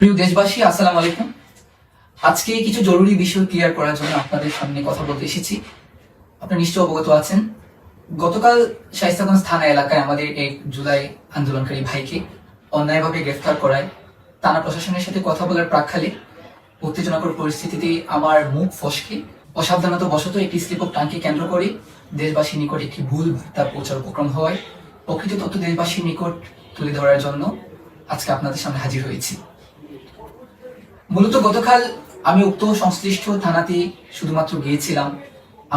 প্রিয় দেশবাসী, আসসালামু আলাইকুম। আজকে কিছু জরুরি বিষয় ক্লিয়ার করার জন্য আপনাদের সামনে কথা বলতে এসেছি। আপনারা নিশ্চয় অবগত আছেন, গতকাল শায়েস্তাগঞ্জ থানা এলাকায় আমাদের এক জুলাই আন্দোলনকারী ভাইকে অন্যায়ভাবে গ্রেফতার করায় থানা প্রশাসনের সাথে কথা বলার প্রাক্কালে উত্তেজনাকর পরিস্থিতিতে আমার মুখ ফসকে অসাবধানতা বশত একটি স্লিপ অফ টাঙ্কে কেন্দ্র করে দেশবাসীর নিকট একটি ভুল বার্তা পৌঁছার উপক্রম হওয়ায় প্রকৃত তথ্য দেশবাসীর নিকট তুলে ধরার জন্য আজকে আপনাদের সামনে হাজির হয়েছি। মূলত গতকাল আমি উক্ত সংশ্লিষ্ট থানাতে শুধুমাত্র গিয়েছিলাম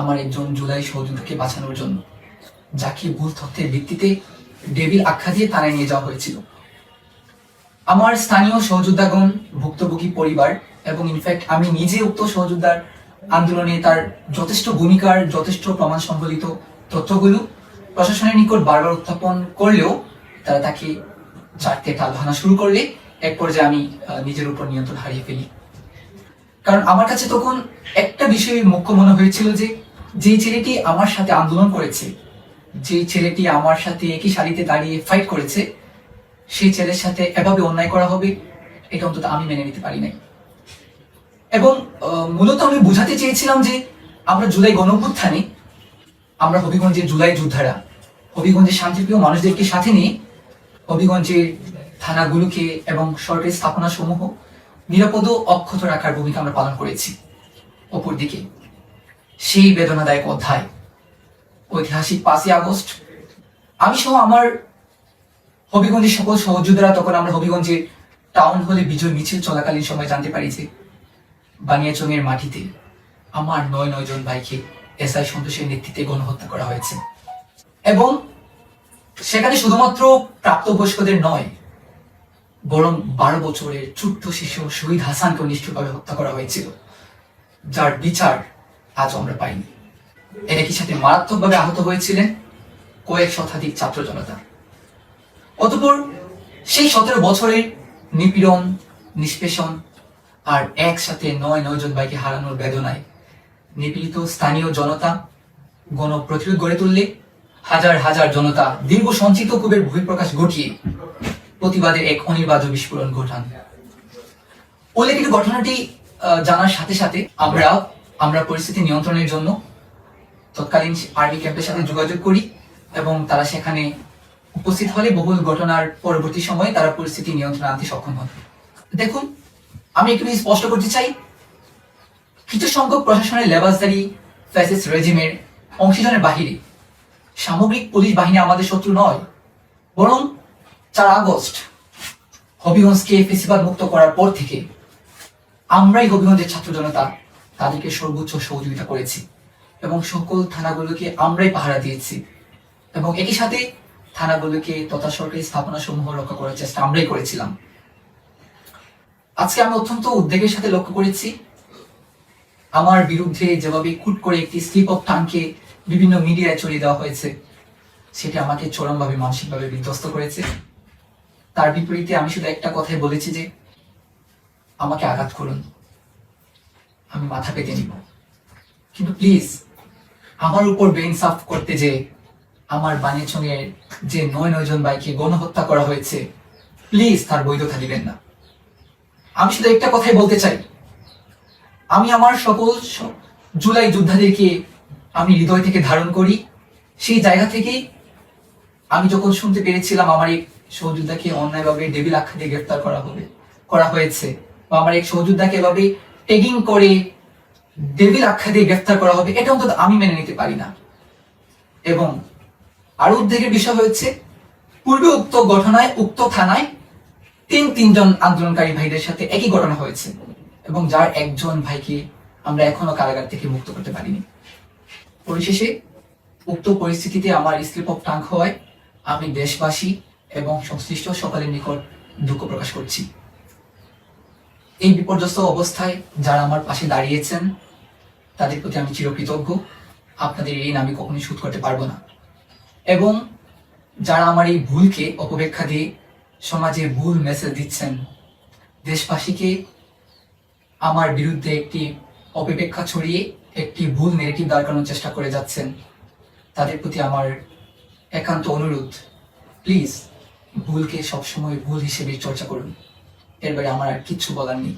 আমার একজন জুলাই সহযোদ্ধাকে বাঁচানোর জন্য, যাকে ভুল তথ্যের ভিত্তিতে ডেভিল আখ্যা দিয়ে থানায় নিয়ে যাওয়া হয়েছিল। আমার স্থানীয় সহযোদ্ধাগণ, ভুক্তভোগী পরিবার এবং ইনফ্যাক্ট আমি নিজে উক্ত সহযোদ্ধার আন্দোলনে তার যথেষ্ট ভূমিকার যথেষ্ট প্রমাণ সম্বলিত তথ্যগুলো প্রশাসনের নিকট বারবার উত্থাপন করলেও তারা তাকে চারটে টাল ভাঙা শুরু করলে এক পর্যায়ে আমি নিজের উপর নিয়ন্ত্রণ হারিয়ে ফেলি। কারণ আমার কাছে তখন একটা বিষয় মুখ্য মনে হয়েছিল যে যে ছেলেটি আমার সাথে আন্দোলন করেছে, যে ছেলেটি আমার সাথে একই সারিতে দাঁড়িয়ে ফাইট করেছে, সেই ছেলের সাথে এভাবে অন্যায় করা হবে, এটা অন্তত আমি মেনে নিতে পারি নাই। এবং মূলত আমি বুঝাতে চেয়েছিলাম যে আমরা জুলাই গণঅভ্যুত্থানে আমরা হবিগঞ্জের জুলাই যোদ্ধারা, হবিগঞ্জের শান্তিপ্রিয় মানুষদেরকে সাথে নিয়ে হবিগঞ্জের থানাগুলোকে এবং সরকারি স্থাপনা সমূহ নিরাপদ ও অক্ষত রাখার ভূমিকা আমরা পালন করেছি। অপরদিকে সেই বেদনাদায়ক অধ্যায় ঐতিহাসিক 5ই আগস্ট আমি সহ আমার হবিগঞ্জের সকল সহযোদ্ধারা তখন আমরা হবিগঞ্জের টাউন হলে বিজয় মিছিল চলাকালীন সময় জানতে পারি যে বানিয়াচংয়ের মাটিতে আমার 9 জন ভাইকে এসআই সন্তোষের নেতৃত্বে গণহত্যা করা হয়েছে। এবং সেখানে শুধুমাত্র প্রাপ্তবয়স্কদের নয়, বরং 12 বছরের ছোট্ট শিশু শহীদ হাসানকে নিষ্ঠুরভাবে হত্যা করা হয়েছিল, যার বিচার আজ আমরা পাইনি। এর একই সাথে মারাত্মকভাবে আহত হয়েছিলেন কয়েক শতাধিক ছাত্র জনতা। অতঃপর সেই 17 বছরের নিপীড়ন, নিষ্পেষণ আর একসাথে 9 জন ভাইকে হারানোর বেদনায় নিপীড়িত স্থানীয় জনতা গণপ্রতিরোধ গড়ে তুললে হাজার হাজার জনতা দীর্ঘ সঞ্চিত ক্ষোভের বহিঃপ্রকাশ ঘটিয়ে প্রতিবাদের এক অনিবার্য বিস্ফোরণ ঘটান। উল্লেখিত ঘটনাটি জানার সাথে সাথে আমরা পরিস্থিতি নিয়ন্ত্রণের জন্য তৎকালীন আর্মি ক্যাম্পের সাথে যোগাযোগ করি এবং তারা সেখানে উপস্থিত হলে বহুল ঘটনার পরবর্তী সময়ে তারা পরিস্থিতি নিয়ন্ত্রণে আনতে সক্ষম হন। দেখুন, আমি একটু স্পষ্ট করতে চাই, কিছু সংখ্যক প্রশাসনের লেবাসদারি ফ্যাসিস্ট রেজিমের অংশীদারের বাহিরে সামগ্রিক পুলিশ বাহিনী আমাদের শত্রু নয়, বরং 4 আগস্ট হবিগঞ্জকে ফেসিবাদ মুক্ত করার পর থেকে আমরাই হবিগঞ্জের ছাত্র জনতা তাদেরকে সর্বোচ্চ সহযোগিতা করেছি এবং সকল থানাগুলোকে আমরাই পাহারা দিয়েছি এবং একই সাথে থানাগুলোকে তথা সরকারি স্থাপনা সমূহ রক্ষা করার চেষ্টা আমরাই করেছিলাম। আজকে আমি অত্যন্ত উদ্বেগের সাথে লক্ষ্য করেছি আমার বিরুদ্ধে যেভাবে কুট করে একটি স্লিপ অফ টাঙ্কে বিভিন্ন মিডিয়ায় ছড়িয়ে দেওয়া হয়েছে, সেটা আমাকে চরমভাবে মানসিকভাবে বিধ্বস্ত করেছে। তার বিপরীতে আমি শুধু একটা কথাই বলেছি যে আমাকে আঘাত করুন, আমি মাথা পেতে নিব, কিন্তু প্লিজ আমার উপর বেইনসাফ করতে যে আমার বানিয়াচংয়ের যে 9 জন ভাইকে গণহত্যা করা হয়েছে, প্লিজ তার বৈধতা দিবেন না। আমি শুধু একটা কথাই বলতে চাই, আমি আমার সকল জুলাই যোদ্ধাদেরকে আমি হৃদয় থেকে ধারণ করি। সেই জায়গা থেকেই আমি যখন শুনতে পেরেছিলাম আমার এক সহযোদ্ধাকে অন্যায়ভাবে ডেভিল আখ্যা দিয়ে গ্রেফতার করা হয়েছে বা আমার এক সহযোদ্ধাকে এভাবে ট্যাগিং করে ডেভিল আখ্যা দিয়ে গ্রেফতার করা হবে, এটা অন্তত আমি মেনে নিতে পারি না। এবং আরো উদ্বেগের বিষয় হচ্ছে, পূর্বে উক্ত ঘটনায় উক্ত থানায় তিনজন আন্দোলনকারী ভাইদের সাথে একই ঘটনা হয়েছে এবং যার একজন ভাইকে আমরা এখনো কারাগার থেকে মুক্ত করতে পারিনি। পরিশেষে উক্ত পরিস্থিতিতে আমার স্লিপ অফ টাঙ্ক হওয়ায় আমি দেশবাসী এবং সংশ্লিষ্ট সকলের নিকট দুঃখ প্রকাশ করছি। এই বিপর্যস্ত অবস্থায় যারা আমার পাশে দাঁড়িয়েছেন তাদের প্রতি আমি চিরকৃতজ্ঞ। আপনাদের ঋণ আমি কখনোই শোধ করতে পারবো না। এবং যারা আমার এই ভুলকে অপব্যাখ্যা দিয়ে সমাজে ভুল মেসেজ দিচ্ছেন, দেশবাসীকে আমার বিরুদ্ধে একটি অপব্যাখ্যা ছড়িয়ে একটি ভুল নেগেটিভ দাঁড় করানোর চেষ্টা করে যাচ্ছেন, তাদের প্রতি আমার একান্ত অনুরোধ, প্লিজ ভুলকে সবসময় ভুল হিসেবে চর্চা করুন। এর বাইরে আমার আর কিচ্ছু বলার নেই।